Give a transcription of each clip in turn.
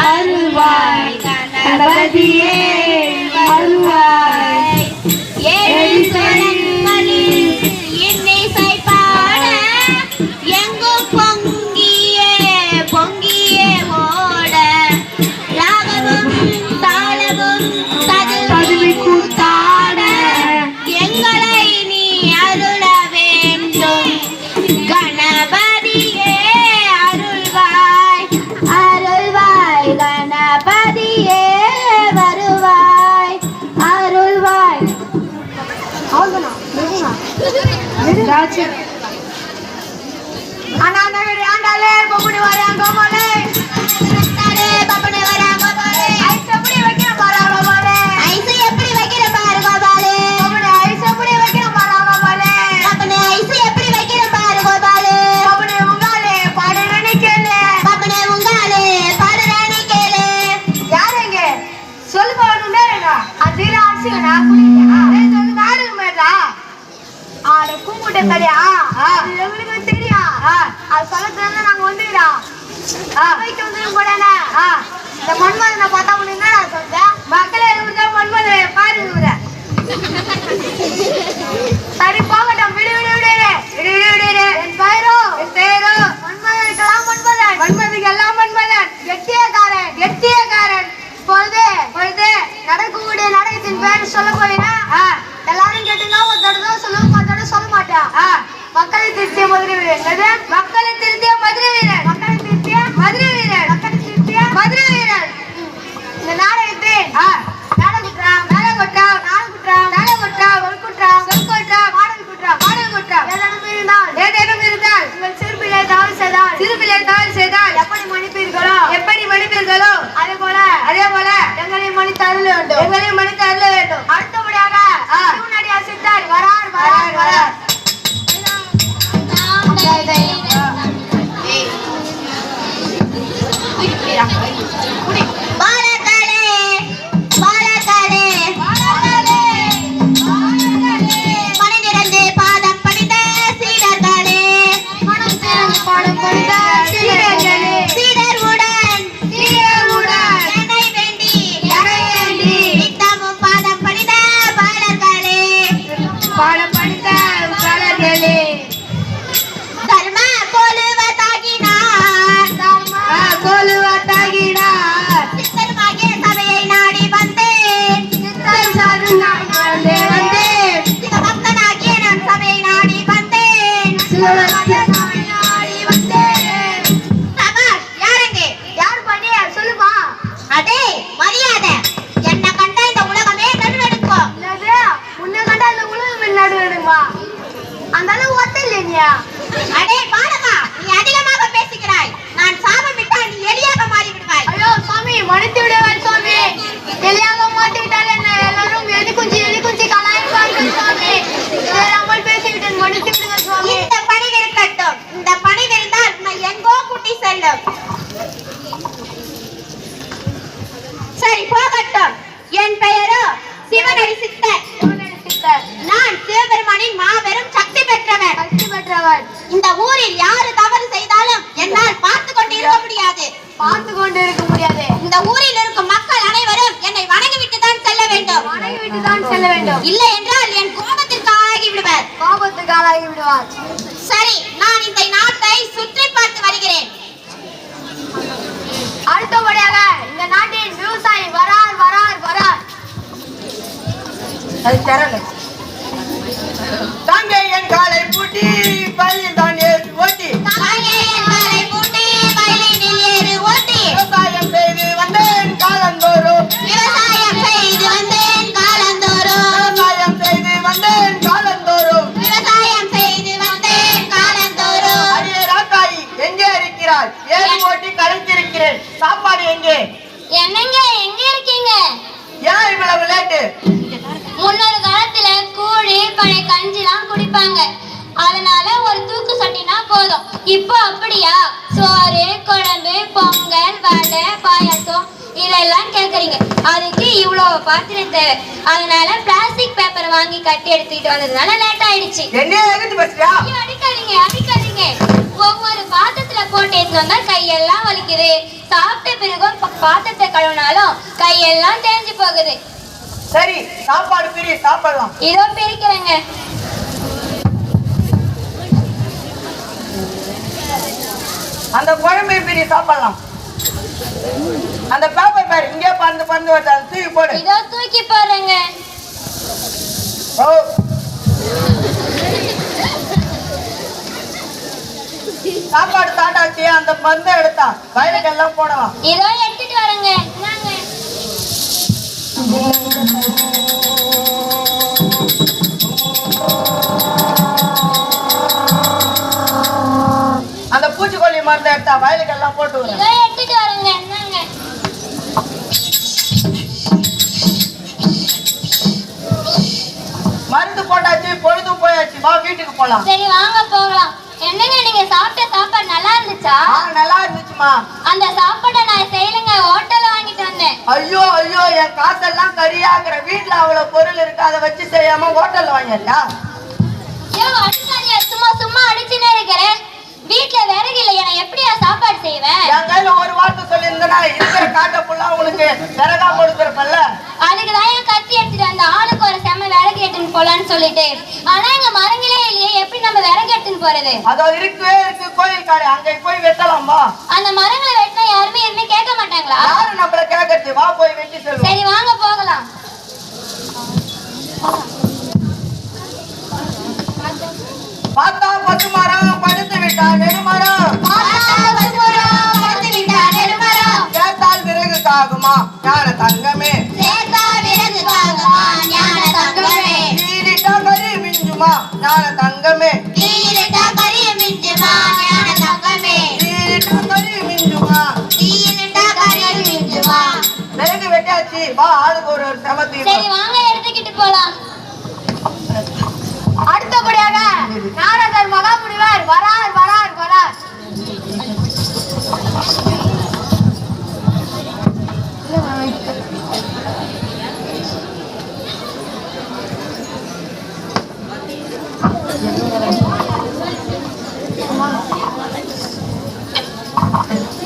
அருள்வாய் கணபதியே அருள்வாய். மன்மதனை பார்த்தா முடியுங்க நான் சொல்றேன். மக்களே மன்மதனை பாருங்க. சரி போகட்டும், விடு விடு விடு விடு விடு விடு. என் பெயரோ மன்மதனுக்கெல்லாம் மன்மதன், மன்மதுக்கெல்லாம் மன்மதன். எட்டியக்காரன் எட்டியக்காரன். பொழுது பொழுது நடக்கக்கூடிய நாடகத்தின் பேர் சொல்ல போறீங்கன்னா எல்லாரும் கேட்டீங்கன்னா ஒரு தடவை சொல்லுவோம், ஒரு தடவை சொல்ல மாட்டேன். மக்களை திருத்திய மதுரை வீரன், மக்களை திருத்திய மதுரை வீரன், மக்களை திருத்திய மதுரை வீரன், மக்களை திருத்திய மதுரை வீரன். இந்த நாடகத்தில் நாடகுற்றம் நாடகுற்றம் நாடகுற்றம் நாடகுற்றம் ஒல்குற்றம் சொற்குற்றம் மாடல் குற்றம் மாடல் குற்றம் ஏதேனும் இருந்தால் உங்கள் சிறுபிள்ளை தவறு செய்தால் எப்படி மன்னிப்பீர்களோ அதே போல எங்களையும் மன்னித்து அருள வேண்டும். அடுத்தபடியாக சிவனடியார் சித்தர் வரார் வரார் வரார். சரி போகட்டும். என் பெயரோ சிவனடி சித்தர். நான் சிவபெருமானின் மாபெரும் சக்தி பெற்றவன். இந்த ஊரில் யாரு தவறு செய்தாலும் என்னால் பார்த்து கொண்டிருக்க முடியாது. இந்த ஊரில் இருக்கும் மக்கள் அனைவரும் என்னை வணங்கிவிட்டு தான் செல்ல வேண்டும். இல்லை என்றால் என் கோபத்திற்கு ஆளாகி விடுவார். சரி, நான் இந்த நாட்டை சுற்றி பார்த்து வருகிறேன். அடுத்தபடியாக இந்த நாட்டின் விவசாயி வரார் வரார் வரார். தாங்கே என் காலை பூட்டி பள்ளியில் தான் ஏறி ஓட்டி விவசாயம் செய்து வந்தேன் காலந்தோறும் அடியே ராக்காயி எங்கே இருக்கிறாய்? ஏறி ஓட்டி கலைத்திருக்கிறேன். சாப்பாடு எங்கே? என்னங்க எங்க இருக்கீங்க? ஏன் இவ்வளவு லேட்டு? முன்னொரு காலத்துல கூழி பழைய கஞ்சிலாம் குடிப்பாங்க. அதனால ஒரு தூக்கு சட்டினா போதும். இப்போ அப்படியா? சோறு குழம்பு பொங்கல் வடை பாயாசம் இதெல்லாம் கேக்குறீங்க. அதுக்கு இவ்வளவு பாத்திரம் தேவை. அதனால பிளாஸ்டிக் பேப்பர் வாங்கி கட்டி எடுத்துக்கிட்டு வந்ததுனால லேட் ஆயிடுச்சு. என்ன எதுக்கு பேசுறியா? ஐயோ, அடிக்காதீங்க அடிக்காதீங்க. ஒவ்வொரு பாத்திரத்துல போட்டு எடுத்து வந்தா கையெல்லாம் வலிக்குது. சாப்பிட்ட பிறகும் பாத்திரத்தை கழுவினாலும் கையெல்லாம் தேஞ்சு போகுது. சரி, சாப்பாடு பிரி, சாப்பிடலாம். இதோ பிரிக்கிறேங்க. அந்த குழம்பை பிரி, சாப்பிடலாம். அந்த பேப்பர் பேர் இங்கே பறந்து பறந்து வருது, அதை தூக்கி போடு. இதோ தூக்கி போடுறேங்க. ஓ, சாப்பாடு சாட்டாச்சு. அந்த பந்தை எடுத்தா வயலுக்கு எல்லாம் போடலாம். இதோ எடுத்துட்டு வரேங்க. இந்தாங்க. அந்த பூச்சிக்கொல்லி மருந்து எடுத்தா வயலுக்கு எல்லாம் போட்டு இதோ வரேன். எடுத்துட்டு வரேங்க. இந்தாங்க. மருந்து போட்டாச்சு, பொழுதும் போயாச்சு. வா, வீட்டுக்கு போலாம். சரி வாங்க போகலாம். என்னங்க நீங்க சாப்பிட்ட சாப்பாடு நல்லா இருந்துச்சா? நல்லா இருந்துச்சுமா. அந்த சாப்பாடை நான் செய்யலங்க, ஹோட்டல்ல வாங்கிட்டு வந்தேன். ஐயோ ஐயோ, என் காசெல்லாம் கரியாகிற. வீட்டுல அவ்வளவு பொருள் இருக்கு, அதை வச்சு செய்யாம ஹோட்டல்ல வாங்கியா? ஐயோ அடிக்காதீங்க, சும்மா சும்மா அடிச்சுனே இருக்கிறேன். வீட்டுல விறகு இல்லையா, நான் எப்படியா சாப்பாடு செய்வேன்? என் கையில ஒரு வார்த்தை சொல்லியிருந்தேன்னா இருக்கிற காட்டை ஃபுல்லா உங்களுக்கு விறகா கொடுத்துருப்பல்ல. அதுக்குதான் என் கத்தி எடுத்துட்டு அந்த ஆளுக்கு ஒரு செம்ம விறகு எடுத்துன்னு போலான்னு சொல்லிட்டு. ஆனா எங்க மரங்களே இல்லையே, எப்படி நம்ம விறகு எடுத்துன்னு போறது? அதோ இருக்கவே இருக்கு கோயில் காடு, அங்க போய் வெட்டலாம்பா. அந்த மரங்களை வெட்டினா யாருமே எதுவுமே கேட்க மாட்டாங்களா? யாரு நம்மள கேட்கறது? வா, போய் வெட்டி சொல்லுவோம். சரி வாங்க போகலாம். பார்த்தா 10 மரம் படுத்து விட்டா நெடுமரம். கேட்டால் விறகு காகுமா ஞான தங்கமே. தீரிட்டா கறி மிஞ்சுமா ஞான தங்கமே. தீரிட்டா கறி மிஞ்சுமா. விறகு வெட்டியாச்சு. வா, ஆளுக்கு ஒரு சமத்தி. சரி வாங்க எடுத்துக்கிட்டு போலாம். அடுத்தபடியாக நாரதர் மகாமுனிவர் வரார் வரார் வரார்.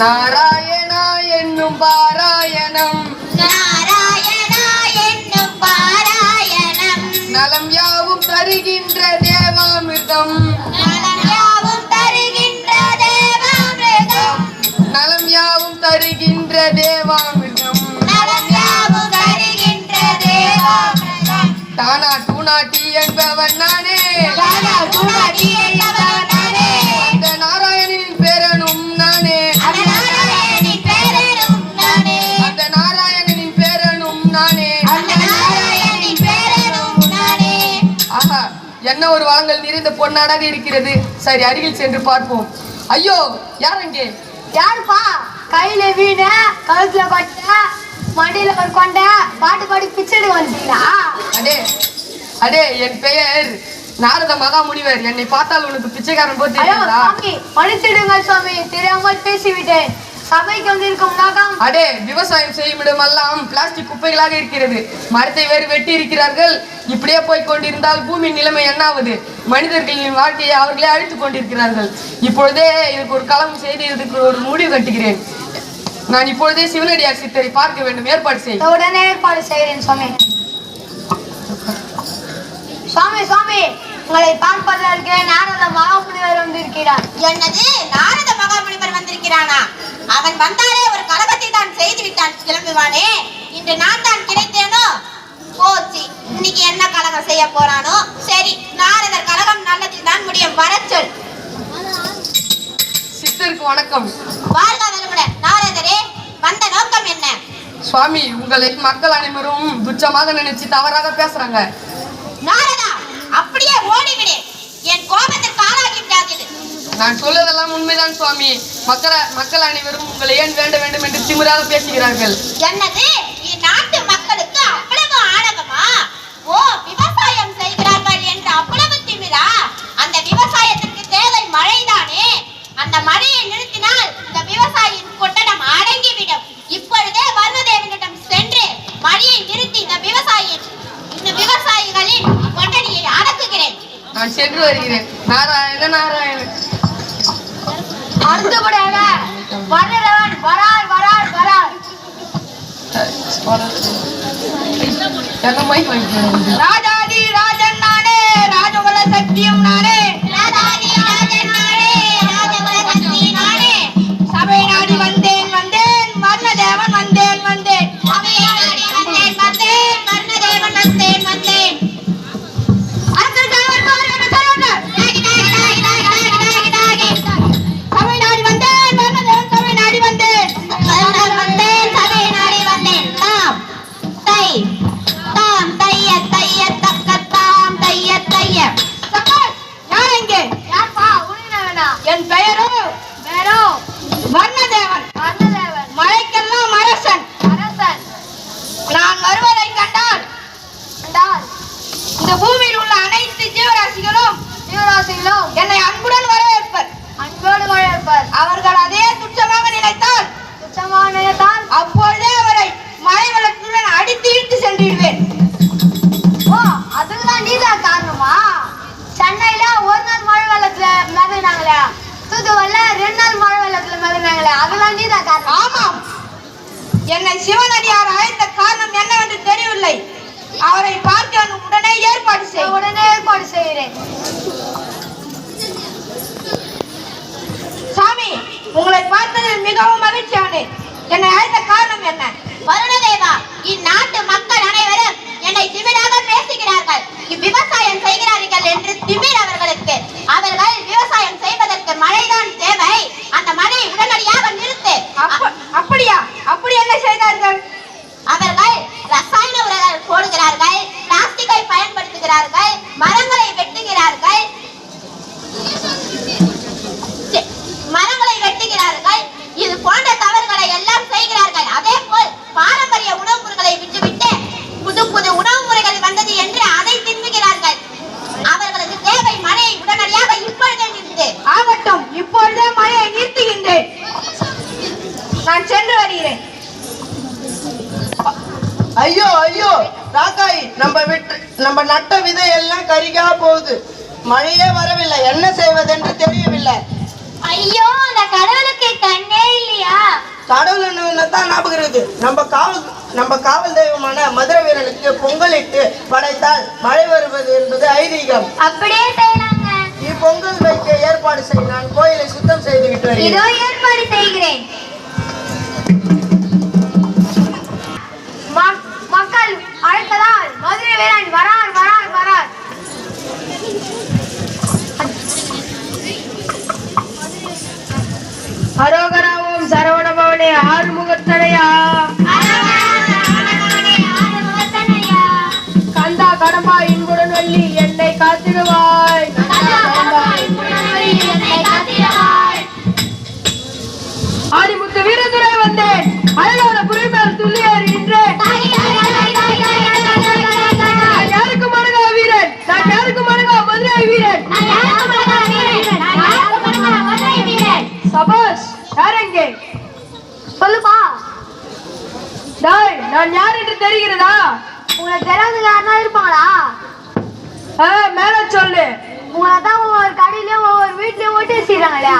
நாராயணா என்னும் பாராயணம், நலம் யாவும் தருகின்ற தேவாமிர்தம், நலம் யாவும் தருகின்ற தேவாமிர்தம். தானா தூணாட்டி என்பவன் நானே, அந்த நாராயணனின் பேரனும் நானே, அந்த நாராயணனின் பேரனும் நானே. ஆஹா, என்ன ஒரு வளங்கள் நிறைந்த பொன்னாடாக இருக்கிறது. சரி, அருகில் சென்று பார்ப்போம். ஐயோ, யார் அங்கே? யாருப்பா? கையில வீண, கழுத்துல கொட்டை, மடியில ஒரு கொண்டை, பாட்டு பாடி பிச்சை வந்துட்டீங்களா? அடே அடே, என் பெயர் நாரத மகாமுனிவர். என்னை பார்த்தால் உனக்கு பிச்சைக்காரன் போது தெரியாதா? மன்னிச்சிடுங்க சுவாமி, தெரியாமல் பேசிவிட்டேன். சபைக்கு வந்திருக்கும் நகம். அடே, விவசாயம் செய்யும் இடமெல்லாம் பிளாஸ்டிக் குப்பைகளாக இருக்கிறது. மரத்தை வேறு வெட்டி இருக்கிறார்கள். இப்படியே போய் கொண்டிருந்தால் பூமி நிலைமை என்னாவது? மனிதர்களின் வாழ்க்கையை அவர்களே அழித்துக் கொண்டிருக்கிறார்கள். இப்பொழுதே இதுக்கு ஒரு களம் செய்து இதுக்கு ஒரு முடிவு கட்டுகிறேன். நான் இப்பொழுதே சிவனடியார் சித்தரை பார்க்க வேண்டும். ஏற்பாடு செய். உடனே ஏற்பாடு செய்கிறேன் சுவாமி. சுவாமி சுவாமி, உங்களை பார்ப்பதற்கு நாரத மகாமுனிவர் வந்திருக்கிறார். என்னது, நாரத மகாமுனிவர் வந்திருக்கிறானா? அவன் வந்தாலே ஒரு கலகத்தை தான் செய்து விட்டான், கிளம்புவானே. இன்று நான் தான் கிடைத்தேனோ? போச்சு, இன்னைக்கு என்ன கலகம் செய்ய போறானோ? சரி, நாரதர் கலகம் நல்லதில் தான் முடியும். வர சொல். சித்தருக்கு வணக்கம். வாழ்க வளமுடன். நாரதரே, வந்த நோக்கம் என்ன? சுவாமி, உங்களை மக்கள் அனைவரும் துச்சமாக நினைச்சு தவறாக பேசுறாங்க. நாரதா, அப்படியே ஓடிவிடு. என் கோபத்திற்கு ஆளாகி விடாதீர்கள். நான் சொல்வதெல்லாம் உண்மைதான் சுவாமி. மக்கள் அனைவரும் உங்களை ஏன் வேண்ட வேண்டும் என்று திமிராக பேசுகிறார்கள். என்னது, இந்நாட்டு மக்களுக்கு அவ்வளவு ஆணவமா? ஓ, விவசாயம் செய்கிறார்கள் என்று அவ்வளவு திமிரா? அந்த விவசாயத்திற்கு தேவை மழைதானே. அந்த மழையை நிறுத்தினால் இந்த விவசாயியின் கொட்டடம் அடங்கி நான் சென்று வருகிறேன். நாராயண நாராயண. அடுத்தபடியாக வர்ணதேவன் வரார் வரார் வரார். ராஜாதி ராஜன் நானே, ராஜகுல சத்தியம் நானே, ராஜாதி ராஜன் நானே, ராஜகுல சக்தி நானே, சபை நாடி வந்தேன் வந்தேன், வர்ணதேவன் வந்தேன் வந்தேன், சபையை நாடி வந்தேன் வந்தேன், வர்ணதேவன் வந்தேன் வந்தேன். அரசர்கள் வருவார்கள் சொல்லுங்கள். டாகி டாகி டாகி டாகி டாகி டாகி டாகி. சபை நாடி வந்தேன் வர்ணதேவன், சபை நாடி வந்தேன். வந்தேன் வந்தேன், சபையை நாடி வந்தேன். தாம் தை தாம் தைய தைய தக்க தாம் தைய தைய. சபாஷ். யார் எங்கே? யார்ப்பா? உனினவனா? என் பெயரோ வர்ணதேவன். வர்ணதேவன் மலைக்கெல்லாம் அரசன். அரசன். நான் வருவதை கண்டால் இந்த பூமியில் உள்ள அனைத்து ஜீவராசிகளும் என்னை அன்புடன் வரவேற்பர். அவர்கள் அதே துச்சமாக நினைத்தால் அப்பொழுதே அவரை மழை வெள்ளத்துடன் அடித்து இழுத்து சென்றிடுவேன். ஓ, அதுதான் நீதான் காரணமா? சென்னையில ஒரு நாள் மழை வெள்ளத்துல மிதனாங்களே, தூத்துக்குடியில 2 நாள் மழை வெள்ளத்துல மிதனாங்களே, அதுதான் நீதான் காரணம். ஆமாம், என்னை சிவனடியார் அழைத்த காரணம் என்னவென்று தெரியவில்லை. அவரை பார்க்க உடனே ஏற்பாடு செய்கிறேன். சாமி, உங்களை பார்த்ததில் மிகவும் மகிழ்ச்சியானேன். என்னை அழைத்த காரணம் என்ன? வருணதேவா, இந்நாட்டு மக்கள் அனைவரும் என்னை திமிராக பேசுகிறார்கள். விவசாயம் செய்கிறார்கள் என்று திமிர் அவர்களுக்கு. அவர்கள் விவசாயம் செய்வதற்கு மழைதான் தேவை. அந்த மழை உடனடியாக நிறுத்து. அப்படியா? அப்படி என்ன செய்தார்கள்? அவர்கள் ரசாயன உரங்கள் போடுகிறார்கள், பிளாஸ்டிக்கை பயன்படுத்துகிறார்கள், மரங்களை வெட்டுகிறார்கள், இது போன்ற தவறுகளை எல்லாம் செய்கிறார்கள். அதே போல் பாரம்பரிய உணவு முறைகளை விட்டுவிட்டு புது புது உணவு முறைகள் வந்தது என்று அதை தின்னுகிறார்கள். அவர்களுக்கு தேவை மழையை உடனடியாக இப்பொழுதே நிறுத்து. ஆகட்டும், இப்பொழுதே மழையை நிறுத்துகின்றேன். நான் சென்று வருகிறேன். ஐயோ ஐயோ ராக்காய், நம்ம நட்ட விதை எல்லாம் கரிகா போகுது. மழையே வரவில்லை, என்ன செய்வதென்று தெரியவில்லை. ஐயோ, அந்த கடவுளுக்கு கண்ணே இல்லையா? கடவுள் தான் ஞாபகம் இருக்குது. நம்ம காவல் தெய்வமான மதுரை வீரனுக்கு பொங்கலிட்டு படைத்தால் மழை வருவது என்பது ஐதீகம். அப்படியே செய்யலாங்க. இப்பொங்கல் வைக்க ஏற்பாடு செய். நான் கோயிலை சுத்தம் செய்து விட்டு வருகிறேன். இதோ ஏற்பாடு செய்கிறேன். மக்கள் அழைத்ததால் மதுரை வீரன் வரார் வரார் வரார். அரோகராவும் சரவணபவனே ஆறுமுகத்தனையா, கந்தா கடம்பா இன்புடன் வள்ளி என்னை காத்திடுவாய். ஆதிமுத்து வீரதுரை வந்தேன், அழகான புரி மேல் துள்ளியேறி நின்றேன். யாருக்கு மடங்கா வீரன்? நான் யாருக்கு மடங்கா மதுரை வீரன்? சபாஷ். யார் எங்கே? சொல்லுப்பா. நான் யார் என்று தெரிகிறதா? உங்களுக்கு தெரியாத யாருன்னா இருப்பாங்களா? மேல சொல்லு. உங்களை தான் ஒவ்வொரு கடையிலயும் ஒவ்வொரு வீட்லயும் ஓட்டி வச்சுக்கிறாங்களா?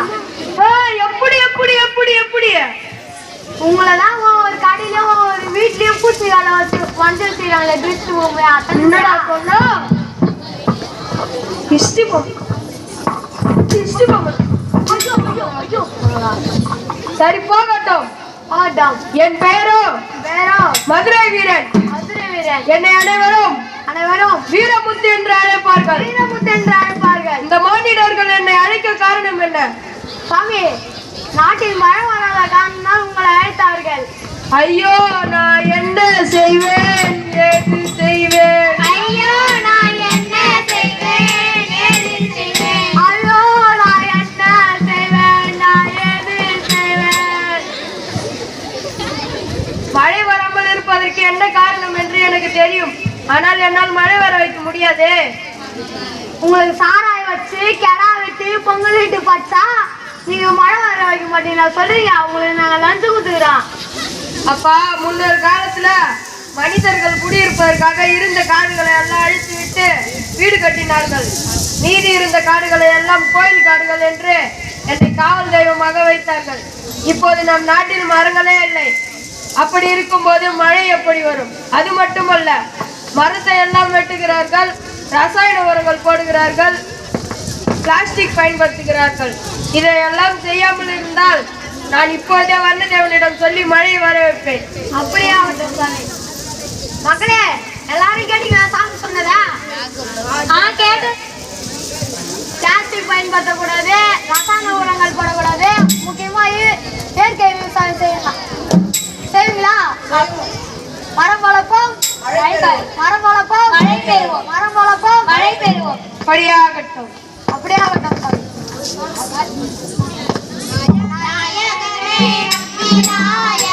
எப்படி எப்படி எப்படி எப்படி உங்களை தான் ஒவ்வொரு கடையிலயும் ஒவ்வொரு வீட்லயும் பூச்சி வேலை வச்சு வந்து வச்சுக்கிறாங்களே. திருஷ்டி பொம்மை அத்தனை சொன்னா திருஷ்டி பொம்மை. சரி, போகட்டும். என் பெயரோ மதுரை வீரன். என்னை அனைவரும் வீரமுத்து என்று அழைப்பார்கள். இந்த மானிடர்கள் என்னை அழைக்க காரணம் என்ன? சாமி, நாட்டில் மழை வராத காரணம் உங்களை அழைத்தார்கள். ஐயோ, நான் என்ன செய்வேன், ஏது செய்வேன்? ஐயோ, நான் என்ன செய்வேன், ஏது செய்வேன்? ஐயோ, நான் என்ன செய்வேன், நான் ஏது செய்வேன்? மழை வராமல் இருப்பதற்கு என்ன காரணம் என்று எனக்கு தெரியும். ஆனால் என்னால் மழை வர வைக்க முடியாது. உங்களுக்கு சாராய் வச்சு கிடா வெட்டி பொங்கல் வீட்டு பச்சா நீங்க மழை வர வைக்க மாட்டீங்களா? சொல்றீங்க. உங்களுக்கு நாங்க லஞ்சு கொடுத்துக்கிறோம். அப்பா, முன்னொரு காலத்துல மனிதர்கள் குடியிருப்பதற்காக இருந்த காடுகளை எல்லாம் அழித்து விட்டு வீடு கட்டினார்கள். மீதி இருந்த காடுகளை எல்லாம் கோயில் காடுகள் என்று என்னை காவல் தெய்வமாக வைத்தார்கள். இப்போது நம் நாட்டில் மரங்களே இல்லை. அப்படி இருக்கும்போது மழை எப்படி வரும்? அது மட்டுமல்ல, மரத்தை எல்லாம் வெட்டுகிறார்கள், ரசாயன உரங்கள் போடுகிறார்கள், பிளாஸ்டிக் பயன்படுத்துகிறார்கள். இதையெல்லாம் செய்யாமல் இருந்தால் நான் இப்போதே வண்ணதேவனிடம் சொல்லி மழை வர வைப்பேன். அப்படியே ஆகட்டும் சாமி. மகளே, எல்லாரும் கேட்டீங்களா சாமி சொன்னதா? கேட்டு. பிளாஸ்டிக் பயன்படுத்தக்கூடாது, ரசாயன உரங்கள் போடக்கூடாது, முக்கியமா இயற்கை விவசாயம் செய்யலாம். செய்வீங்களா? மரம் வளர்ப்போம், மரம் வளர்ப்போம், மழை பெறுவோம், மரம் வளர்ப்போம், மழை பெறுவோம். அப்படியாகட்டும். அப்படியே ஆகட்டும் சாமி. நாயகனே, விநாயகனே.